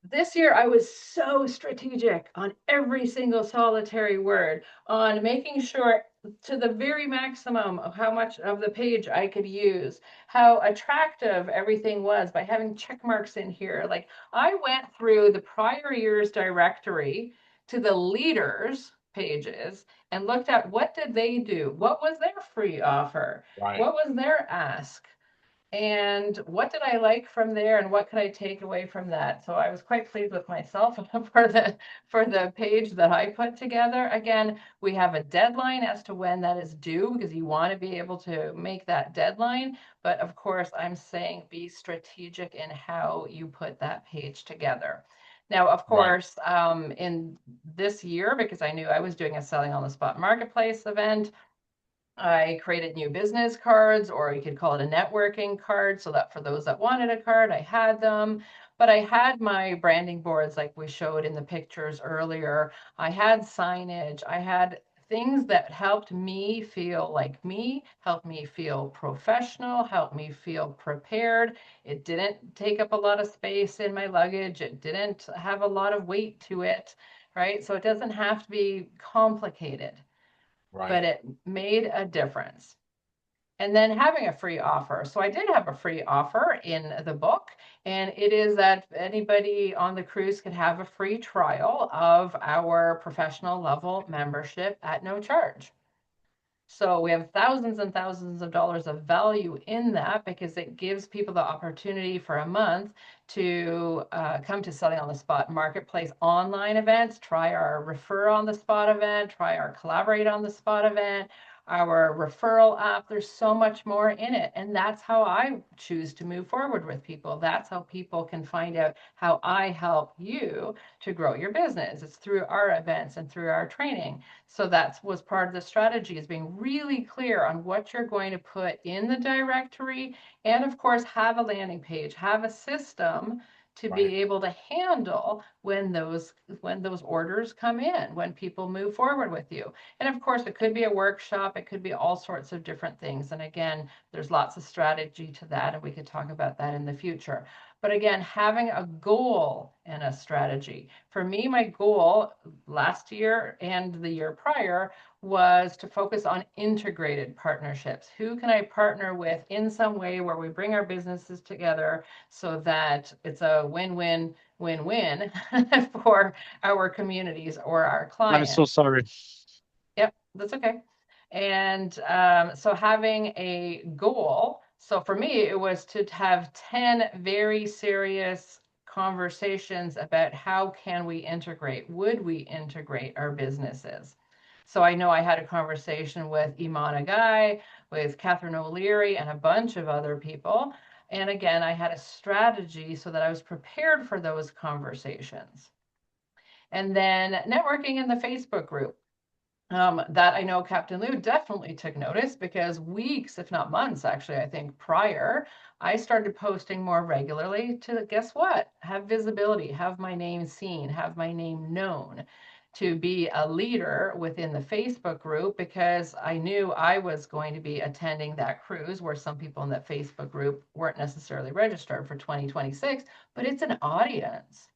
this year, I was so strategic on every single solitary word, on making sure to the very maximum of how much of the page I could use, how attractive everything was by having check marks in here. Like I went through the prior year's directory to the leaders pages and looked at what did they do? What was their free offer? Right. What was their ask? And what did I like from there and what could I take away from that? So I was quite pleased with myself for the page that I put together. Again, we have a deadline as to when that is due because you want to be able to make that deadline. But of course, I'm saying be strategic in how you put that page together. Now, of Right. course, in this year, because I knew I was doing a selling on the spot marketplace event, I created new business cards, or you could call it a networking card, so that for those that wanted a card, I had them. But I had my branding boards like we showed in the pictures earlier. I had signage. I had things that helped me feel like me, helped me feel professional, helped me feel prepared. It didn't take up a lot of space in my luggage. It didn't have a lot of weight to it, right? So it doesn't have to be complicated, Right. but it made a difference. And then having a free offer. So I did have a free offer in the book, and it is that anybody on the cruise could have a free trial of our professional level membership at no charge. So we have thousands and thousands of dollars of value in that because it gives people the opportunity for a month to come to Selling on the Spot Marketplace online events, try our Refer on the Spot event, try our Collaborate on the Spot event, our referral app. There's so much more in it. And that's how I choose to move forward with people. That's how people can find out how I help you to grow your business. It's through our events and through our training. So that was part of the strategy, is being really clear on what you're going to put in the directory, and of course have a landing page, have a system to be able to handle when those orders come in, when people move forward with you. And of course, it could be a workshop, it could be all sorts of different things. And again, there's lots of strategy to that, and we could talk about that in the future. But again, having a goal and a strategy. For me, my goal last year and the year prior was to focus on integrated partnerships. Who can I partner with in some way where we bring our businesses together so that it's a win-win, win-win for our communities or our clients? I'm so sorry. Yep, that's okay. And so having a goal. So for me, it was to have 10 very serious conversations about how can we integrate? Would we integrate our businesses? So I know I had a conversation with Imana Guy, with Catherine O'Leary, and a bunch of other people. And again, I had a strategy so that I was prepared for those conversations. And then networking in the Facebook group. That I know Captain Lou definitely took notice, because weeks, if not months, actually, I think prior, I started posting more regularly to, guess what? Have visibility, have my name seen, have my name known, to be a leader within the Facebook group, because I knew I was going to be attending that cruise, where some people in that Facebook group weren't necessarily registered for 2026, but it's an audience.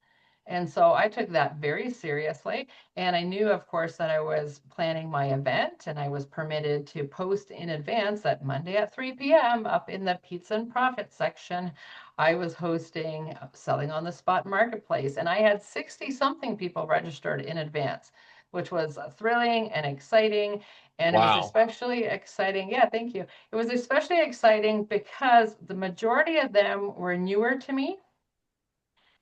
And so I took that very seriously. And I knew, of course, that I was planning my event, and I was permitted to post in advance that Monday at 3 p.m. up in the Pizza and Profit section, I was hosting Selling on the Spot Marketplace. And I had 60 something people registered in advance, which was thrilling and exciting. And it was especially exciting. Yeah, thank you. It was especially exciting because the majority of them were newer to me.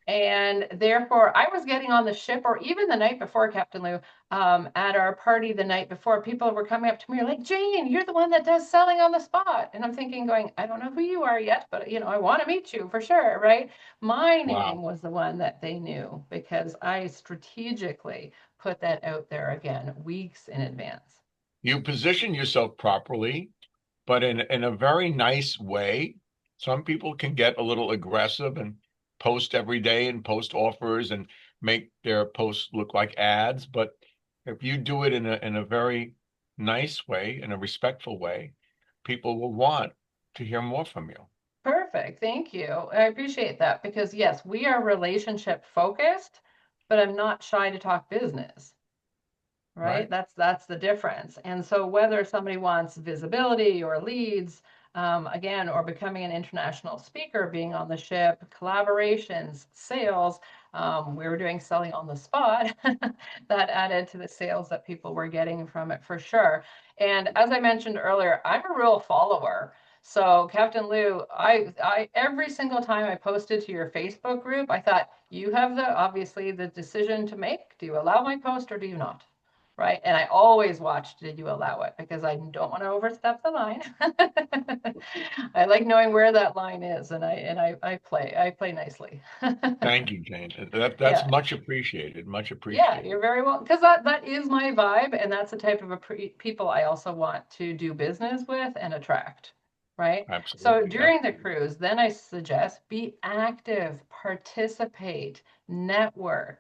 And therefore, I was getting on the ship, or even the night before, Captain Lou, at our party the night before, people were coming up to me like, Jane, you're the one that does Selling on the Spot. And I'm thinking, going, I don't know who you are yet, but I want to meet you for sure, right? My name was the one that they knew, because I strategically put that out there again, weeks in advance. You position yourself properly, but in a very nice way. Some people can get a little aggressive and post every day and post offers and make their posts look like ads. But if you do it in a very nice way, in a respectful way, people will want to hear more from you. Perfect. Thank you. I appreciate that, because yes, we are relationship focused, but I'm not shy to talk business. Right? That's the difference. And so whether somebody wants visibility or leads, again, or becoming an international speaker, being on the ship, collaborations, sales, we were doing Selling on the Spot, that added to the sales that people were getting from it for sure. And as I mentioned earlier, I'm a real follower. So Captain Lou, I every single time I posted to your Facebook group, I thought, you have obviously the decision to make. Do you allow my post or do you not? Right? And I always watch, did you allow it? Because I don't want to overstep the line. I like knowing where that line is, and I play nicely. Thank you, Jane. That's much appreciated. Much appreciated. Yeah, you're very well, because that is my vibe, and that's the type of people I also want to do business with and attract. Right? Absolutely. So during the cruise, then I suggest be active, participate, network.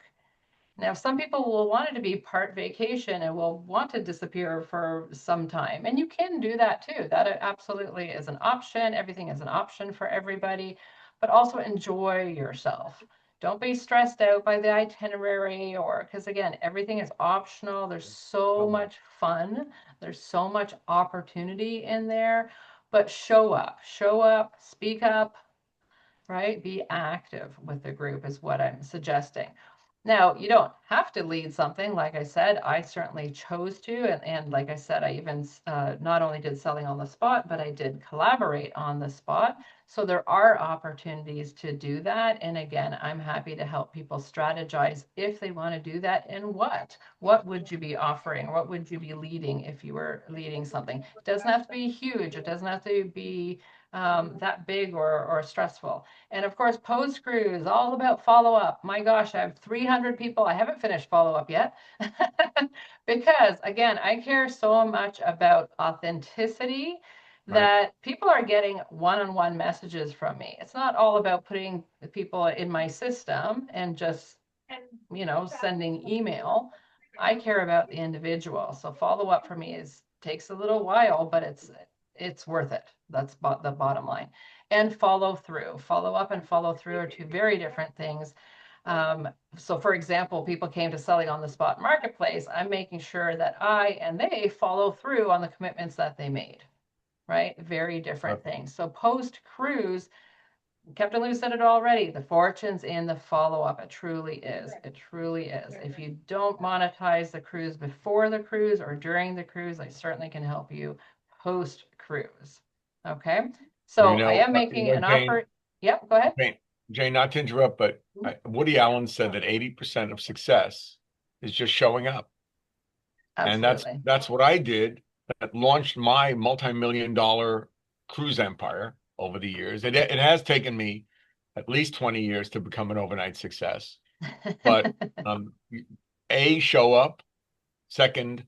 Now, some people will want it to be part vacation and will want to disappear for some time. And you can do that too. That absolutely is an option. Everything is an option for everybody, but also enjoy yourself. Don't be stressed out by the itinerary, or because again, everything is optional. There's so much fun. There's so much opportunity in there, but show up, speak up, right? Be active with the group is what I'm suggesting. Now, you don't have to lead something. Like I said, I certainly chose to. And like I said, I even not only did selling on the spot, but I did collaborate on the spot. So there are opportunities to do that. And again, I'm happy to help people strategize if they want to do that. And what would you be offering? What would you be leading if you were leading something? It doesn't have to be huge. It doesn't have to be that big or stressful. And of course, post cruise, all about follow up. My gosh, I have 300 people. I haven't finished follow up yet because, again, I care so much about authenticity that people are getting one-on-one messages from me. It's not all about putting people in my system and just, sending email. I care about the individual. So follow up for me takes a little while, but it's worth it. That's the bottom line. And follow through. Follow up and follow through are two very different things. So for example, people came to selling on the spot marketplace. I'm making sure that I and they follow through on the commitments that they made, right? Very different things. So post cruise, Captain Lou said it already, the fortune's in the follow-up. It truly is. It truly is. If you don't monetize the cruise before the cruise or during the cruise, I certainly can help you post-cruise. Okay. So I am making an offer. Yep, go ahead. Jane, not to interrupt, but Woody Allen said that 80% of success is just showing up. Absolutely. And that's what I did that launched my multi-million-dollar cruise empire over the years. It has taken me at least 20 years to become an overnight success. But show up. Second,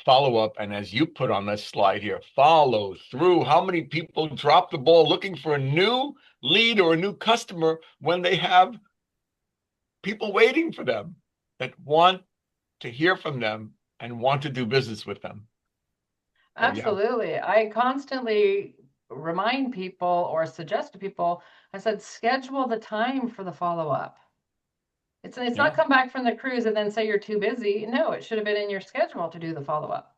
follow up. And as you put on this slide here, follow through. How many people drop the ball looking for a new lead or a new customer when they have people waiting for them that want to hear from them and want to do business with them? Absolutely. Yeah. I constantly remind people or suggest to people, I said, schedule the time for the follow-up. It's not come back from the cruise and then say you're too busy. No, it should have been in your schedule to do the follow-up.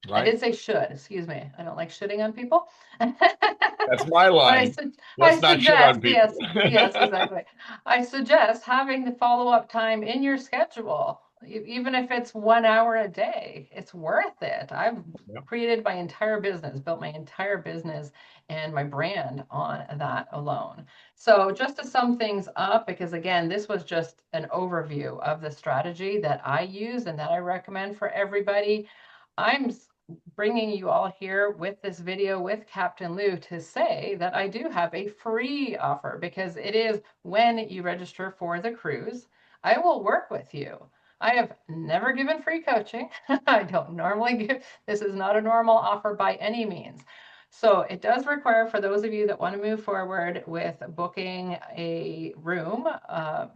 Right. I did say should, excuse me. I don't like shitting on people. That's my line. Let's not shit on people. Yes, exactly. I suggest having the follow-up time in your schedule, even if it's 1 hour a day. It's worth it. I've created my entire business, built my entire business and my brand on that alone. So just to sum things up, because again, this was just an overview of the strategy that I use and that I recommend for everybody. I'm bringing you all here with this video with Captain Lou to say that I do have a free offer, because it is when you register for the cruise, I will work with you. I have never given free coaching. I don't normally give, this is not a normal offer by any means. So it does require, for those of you that want to move forward with booking a room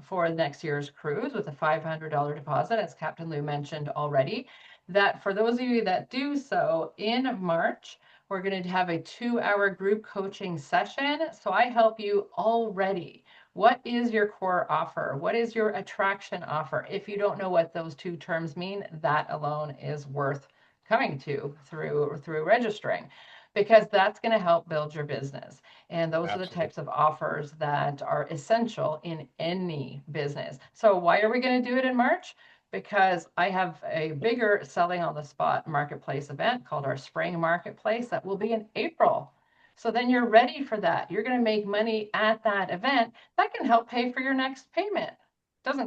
for next year's cruise with a $500 deposit, as Captain Lou mentioned already, that for those of you that do so in March, we're going to have a 2-hour group coaching session. So I help you already. What is your core offer? What is your attraction offer? If you don't know what those two terms mean, that alone is worth coming to through registering, because that's going to help build your business. And those are the types of offers that are essential in any business. So why are we going to do it in March? Because I have a bigger selling on the spot marketplace event called our spring marketplace that will be in April. So then you're ready for that. You're going to make money at that event. That can help pay for your next payment.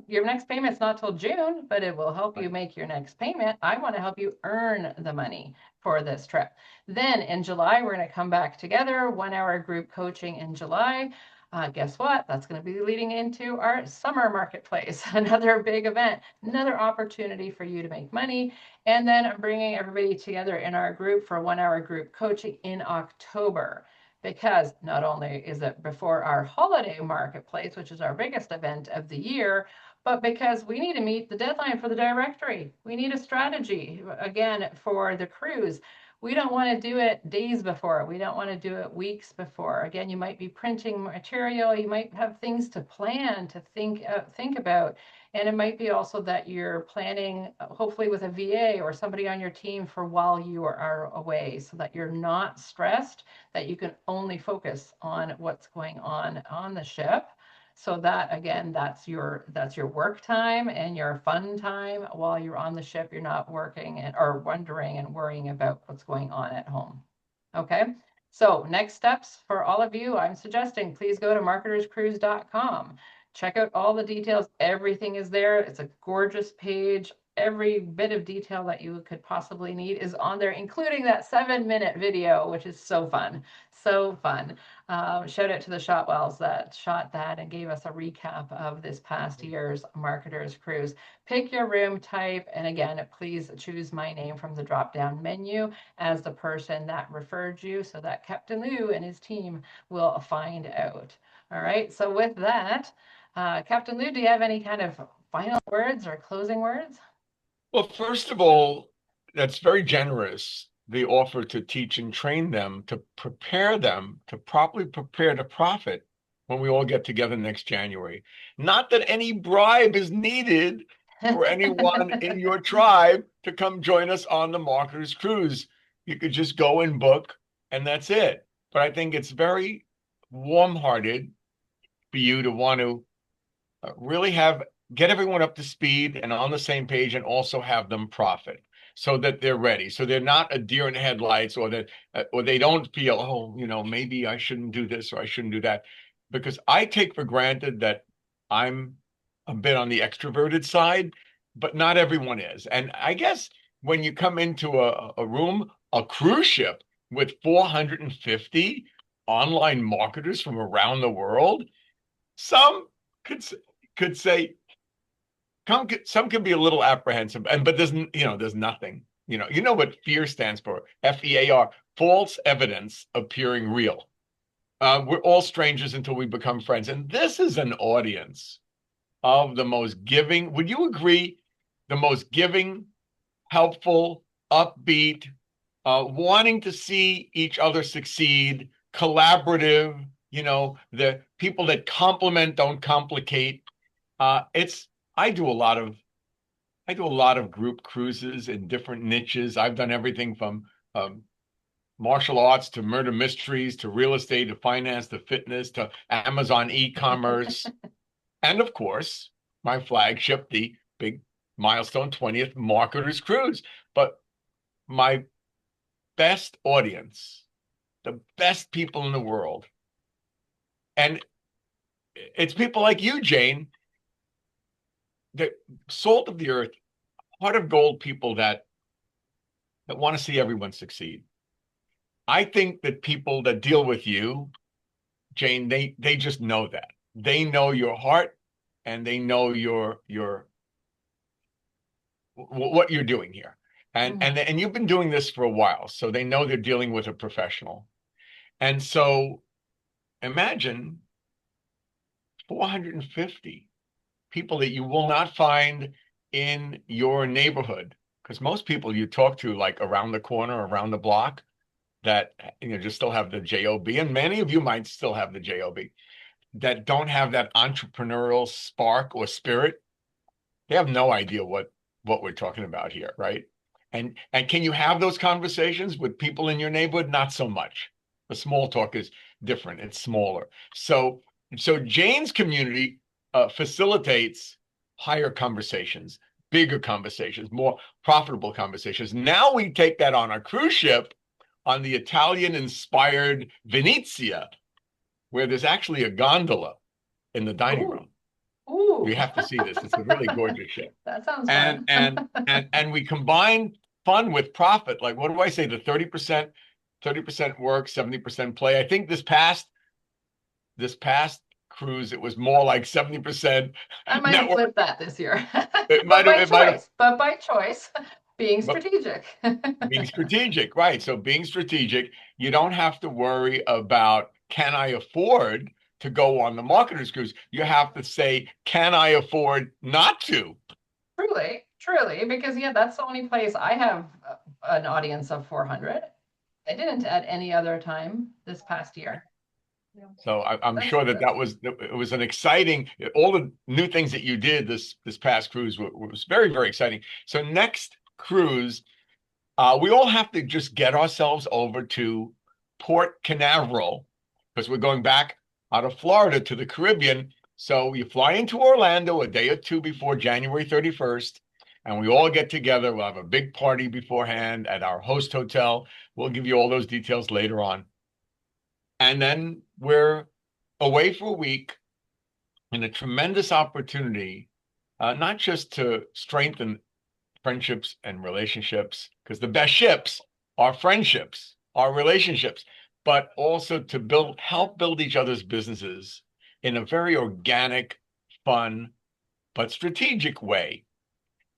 Your next payment's not till June, but it will help you make your next payment. I want to help you earn the money for this trip. Then in July, we're going to come back together, 1-hour group coaching in July. Guess what? That's going to be leading into our summer marketplace, another big event, another opportunity for you to make money. And then I'm bringing everybody together in our group for 1-hour group coaching in October, because not only is it before our holiday marketplace, which is our biggest event of the year, but because we need to meet the deadline for the directory. We need a strategy, again, for the cruise. We don't want to do it days before. We don't want to do it weeks before. Again, you might be printing material. You might have things to plan, to think about. And it might be also that you're planning, hopefully with a VA or somebody on your team for while you are away, so that you're not stressed, that you can only focus on what's going on the ship. So that, again, that's your work time and your fun time while you're on the ship. You're not working or wondering and worrying about what's going on at home. Okay. So next steps for all of you, I'm suggesting please go to marketerscruise.com. Check out all the details. Everything is there. It's a gorgeous page. Every bit of detail that you could possibly need is on there, including that 7-minute video, which is so fun. So fun. Shout out to the Shotwells that shot that and gave us a recap of this past year's Marketers Cruise. Pick your room type, and again, please choose my name from the drop-down menu as the person that referred you, so that Captain Lou and his team will find out. All right, so with that, Captain Lou, do you have any kind of final words or closing words? Well, first of all, that's very generous, the offer to teach and train them, to prepare them, to properly prepare to profit when we all get together next January. Not that any bribe is needed for anyone in your tribe to come join us on the Marketers Cruise. You could just go and book, and that's it. But I think it's very warm-hearted for you to want to really get everyone up to speed and on the same page, and also have them profit so that they're ready. So they're not a deer in the headlights, or that or they don't feel, oh, maybe I shouldn't do this or I shouldn't do that. Because I take for granted that I'm a bit on the extroverted side, but not everyone is. And I guess when you come into a room, a cruise ship with 450 online marketers from around the world, some could say, some can be a little apprehensive, but there's nothing. You know what fear stands for? FEAR, false evidence appearing real. We're all strangers until we become friends, and this is an audience of the most giving. Would you agree? The most giving, helpful, upbeat, wanting to see each other succeed, collaborative. The people that compliment, don't complicate. I do a lot of group cruises in different niches. I've done everything from martial arts to murder mysteries to real estate to finance to fitness to Amazon e-commerce. And of course, my flagship, the big milestone 20th Marketers Cruise. But my best audience, the best people in the world, and it's people like you, Jane, the salt of the earth, heart of gold people that want to see everyone succeed. I think that people that deal with you, Jane, they just know that. They know your heart, and they know what you're doing here. And you've been doing this for a while, so they know they're dealing with a professional. And so imagine 450 people that you will not find in your neighborhood, because most people you talk to, like around the corner, around the block, that just still have the job, and many of you might still have the job, that don't have that entrepreneurial spark or spirit. They have no idea what we're talking about here, right? And can you have those conversations with people in your neighborhood? Not so much. The small talk is different. It's smaller. So Jane's community facilitates higher conversations, bigger conversations, more profitable conversations. Now we take that on a cruise ship on the Italian-inspired Venezia, where there's actually a gondola in the dining room. Ooh. You have to see this. It's a really gorgeous ship. That sounds fun. and we combine fun with profit. Like, what do I say? The 30% work, 70% play. I think this past cruise, it was more like 70%. I might have flipped that this year. But by choice, being strategic. Being strategic, right? So being strategic, you don't have to worry about, can I afford to go on the Marketers Cruise? You have to say, can I afford not to? Truly, because that's the only place I have an audience of 400. I didn't at any other time this past year. So I'm sure it was an exciting, all the new things that you did this past cruise was very, very exciting. So next cruise, we all have to just get ourselves over to Port Canaveral, because we're going back out of Florida to the Caribbean So you fly into Orlando a day or two before January 31st, and we all get together. We'll have a big party beforehand at our host hotel. We'll give you all those details later on. And then we're away for a week, and a tremendous opportunity, not just to strengthen friendships and relationships, because the best ships are friendships, are relationships, but also to help build each other's businesses in a very organic, fun, but strategic way.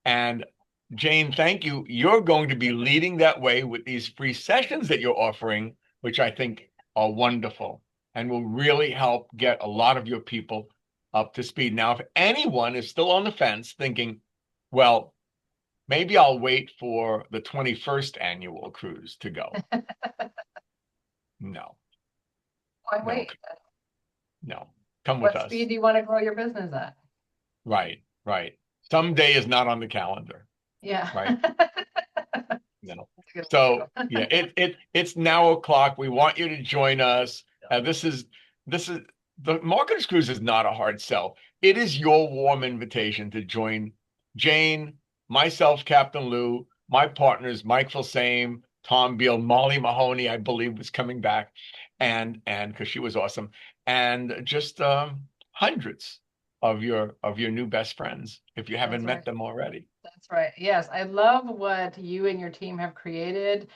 And Jane, thank you. You're going to be leading that way with these free sessions that you're offering, which I think are wonderful and will really help get a lot of your people up to speed. Now, if anyone is still on the fence thinking, well, maybe I'll wait for the 21st annual cruise to go. No. Why No. wait? No. Come with What us. speed do you want to grow your business at? Right, right. Someday is not on the calendar. Yeah. Right. No. So yeah, it's now o'clock. We want you to join us. This is the Marketers Cruise is not a hard sell. It is your warm invitation to join Jane, myself, Captain Lou, my partners, Mike Filsame, Tom Beal, Molly Mahoney, I believe was coming back, and because she was awesome, and just hundreds of your new best friends if you haven't met them already. That's right. Yes, I love what you and your team have created.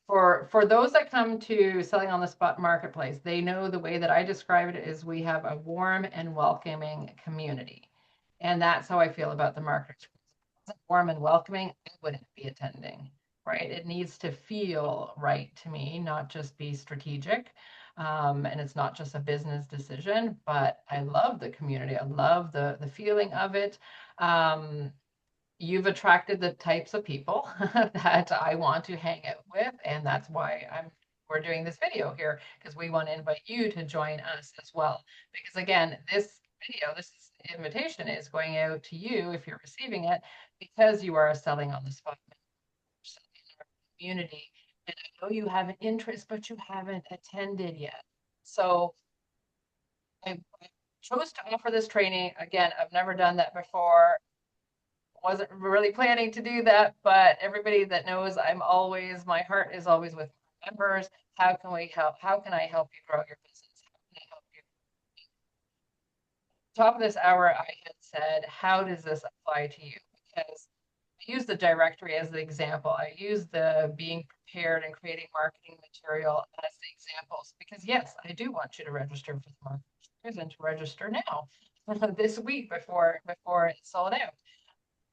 For those that come to Selling on the Spot Marketplace, they know the way that I describe it is we have a warm and welcoming community. And that's how I feel about the Marketers. If it wasn't warm and welcoming, I wouldn't be attending, right? It needs to feel right to me, not just be strategic. And it's not just a business decision, but I love the community. I love the feeling of it. You've attracted the types of people that I want to hang out with, and that's why we're doing this video here, because we want to invite you to join us as well. Because again, this invitation is going out to you if you're receiving it, because you are selling on the spot in our community. And I know you have an interest, but you haven't attended yet. So I chose to offer this training. Again, I've never done that before. Wasn't really planning to do that, but everybody that knows my heart is always with members. How can we help? How can I help you grow your business? How can I help you? Top of this hour, I had said, how does this apply to you? Because I use the directory as the example. I use the being prepared and creating marketing material as the examples, because yes, I do want you to register for the Marketers and to register now this week before it's sold out.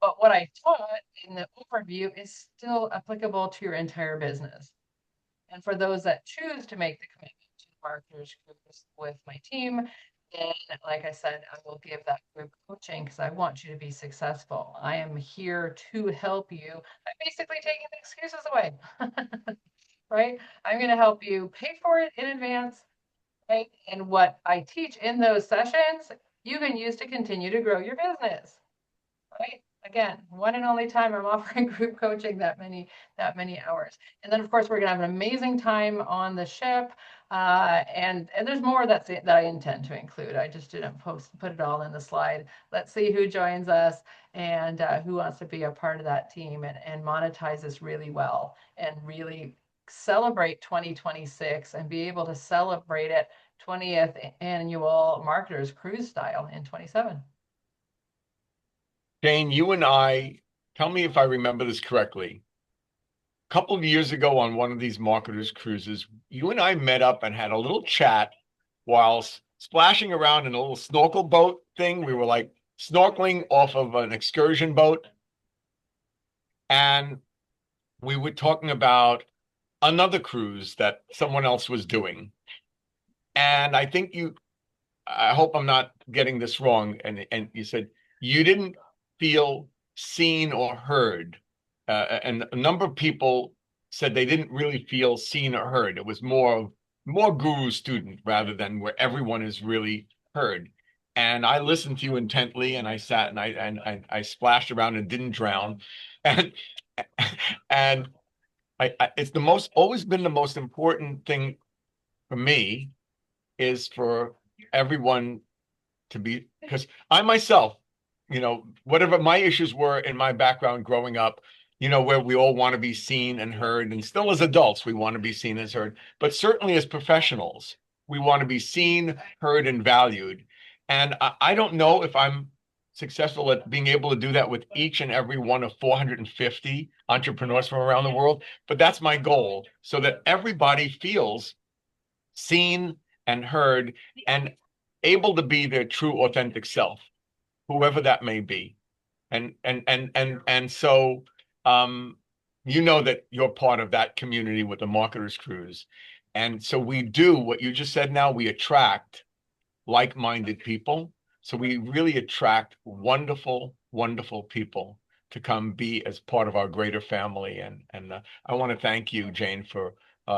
But what I taught in the overview is still applicable to your entire business. And for those that choose to make the commitment to the Marketers Cruise with my team, then, like I said, I will give that group coaching because I want you to be successful. I am here to help you. I'm basically taking the excuses away, right? I'm going to help you pay for it in advance, right? And what I teach in those sessions, you can use to continue to grow your business, right? Again, one and only time I'm offering group coaching that many hours. And then of course we're gonna have an amazing time on the ship. And there's more that I intend to include. I just didn't put it all in the slide. Let's see who joins us and who wants to be a part of that team and monetize this really well and really celebrate 2026 and be able to celebrate it 20th annual Marketers Cruise style in 27. Jane, you and I, tell me if I remember this correctly. A couple of years ago on one of these Marketers Cruises, you and I met up and had a little chat while splashing around in a little snorkel boat thing. We were like snorkeling off of an excursion boat. And we were talking about another cruise that someone else was doing. And I hope I'm not getting this wrong. And you said you didn't feel seen or heard. And a number of people said they didn't really feel seen or heard. It was more guru student rather than where everyone is really heard. And I listened to you intently, and I sat and I splashed around and didn't drown. And and it's always been the most important thing for me is for everyone to be, because I myself, whatever my issues were in my background growing up, where we all want to be seen and heard, and still as adults, we want to be seen and heard, but certainly as professionals, we want to be seen, heard, and valued. And I don't know if I'm successful at being able to do that with each and every one of 450 entrepreneurs from around the world, but that's my goal, so that everybody feels seen and heard and able to be their true authentic self, whoever that may be. And so that you're part of that community with the Marketers Cruise. And so we do what you just said. Now we attract like-minded people. So we really attract wonderful, wonderful people to come be as part of our greater family. And I want to thank you, Jane, for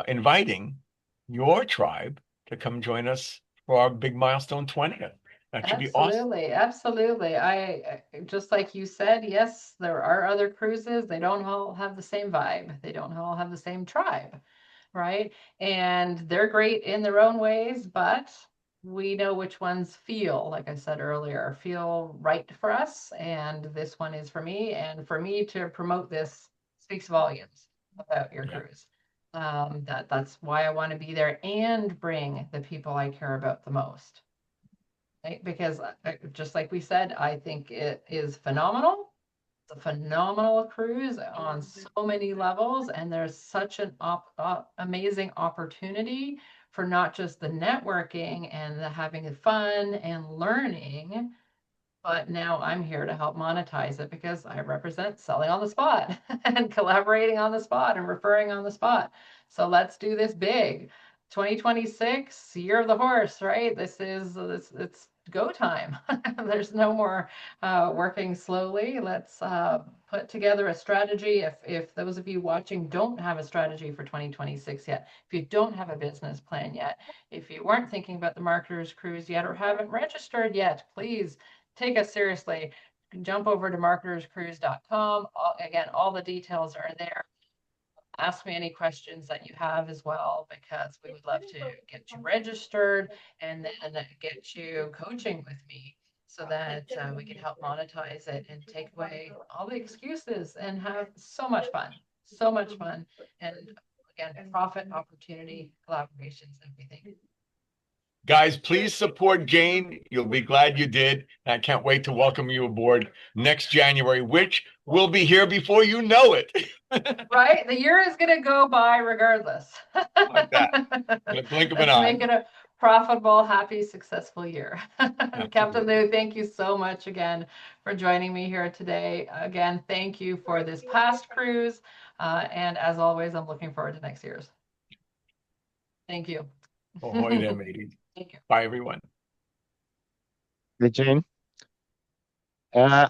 inviting your tribe to come join us for our big milestone 20th. That should be awesome. Absolutely, absolutely. I just like you said, yes, there are other cruises. They don't all have the same vibe. They don't all have the same tribe, right? And they're great in their own ways, but we know which ones feel, like I said earlier, feel right for us. And this one is for me. And for me to promote this speaks volumes about your cruise. That's why I want to be there and bring the people I care about the most. Right? Because just like we said, I think it is phenomenal. It's a phenomenal cruise on so many levels, and there's such an amazing opportunity for not just the networking and the having the fun and learning, but now I'm here to help monetize it because I represent selling on the spot and collaborating on the spot and referring on the spot. So let's do this big. 2026, year of the horse, right? It's go time. There's no more working slowly. Let's put together a strategy. If those of you watching don't have a strategy for 2026 yet, if you don't have a business plan yet, if you weren't thinking about the Marketers Cruise yet or haven't registered yet, please take us seriously. Jump over to marketerscruise.com. Again, all the details are there. Ask me any questions that you have as well, because we would love to get you registered and then get you coaching with me so that we can help monetize it and take away all the excuses and have so much fun. So much fun. And again, profit, opportunity, collaborations, everything. Guys, please support Jane. You'll be glad you did. I can't wait to welcome you aboard next January, which will be here before you know it. Right? The year is going to go by regardless. Like that. In a blink of an Let's eye. make it a profitable, happy, successful year. Captain Lou, thank you so much again for joining me here today. Again, thank you for this past cruise. And as always, I'm looking forward to next year's. Thank you. Ahoy there, mateys. Thank you. Bye, everyone. Hey, Jane.